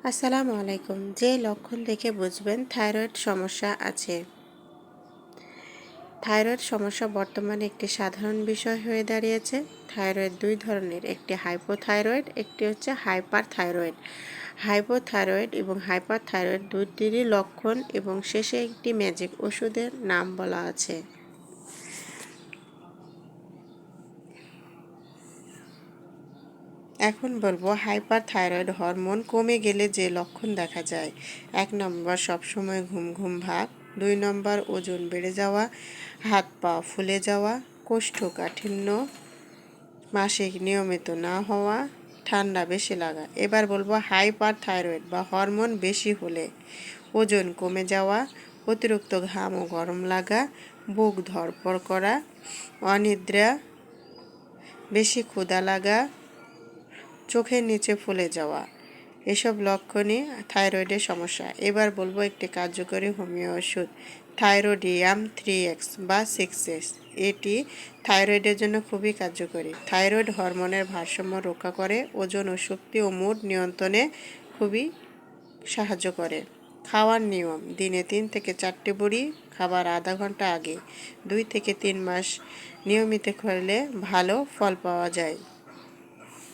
আসসালামু আলাইকুম। যে লক্ষণ দেখে বুঝবেন থাইরয়েড সমস্যা আছে। থাইরয়েড সমস্যা বর্তমানে একটি সাধারণ বিষয় হয়ে দাঁড়িয়েছে। থাইরয়েড দুই ধরনের, একটি হাইপোথাইরয়েড, একটি হচ্ছে হাইপার থাইরয়েড। হাইপোথাইরয়েড এবং হাইপার থাইরয়েড দুইটিরই লক্ষণ এবং শেষে একটি ম্যাজিক ওষুধের নাম বলা আছে। এখন বলবো হাইপার থাইরয়েড হরমোন কমে গেলে যে লক্ষণ দেখা যায়। 1 নম্বর, সবসময় ঘুম ঘুম ভাব। 2 নম্বর, ওজন বেড়ে যাওয়া, হাত পা ফুলে যাওয়া, কোষ্ঠকাঠিন্য, মাসিক নিয়মিত না হওয়া, ঠান্ডা বেশি লাগা। এবার বলবো হাইপার থাইরয়েড বা হরমোন বেশি হলে ওজন কমে যাওয়া, অতিরিক্ত ঘাম ও গরম লাগা, বুক ধড়ফড় করা, অনিদ্রা, বেশি ক্ষুধা লাগা, চোখের নিচে ফুলে যাওয়া, এসব লক্ষণই থাইরয়েডের সমস্যা। এবার বলবো একটি কার্যকরী হোমিও ওষুধ, থাইরোডিয়াম 3X বা 6X। এটি থাইরয়েডের জন্য খুবই কার্যকরী। থাইরয়েড হরমোনের ভারসাম্য রক্ষা করে, ওজন ও শক্তি ও মুড নিয়ন্ত্রণে খুবই সাহায্য করে। খাওয়ার নিয়ম, দিনে 3 থেকে 4টি বড়ি, খাবার আধা ঘন্টা আগে। 2 থেকে 3 মাস নিয়মিত খেলে ভালো ফল পাওয়া যায়।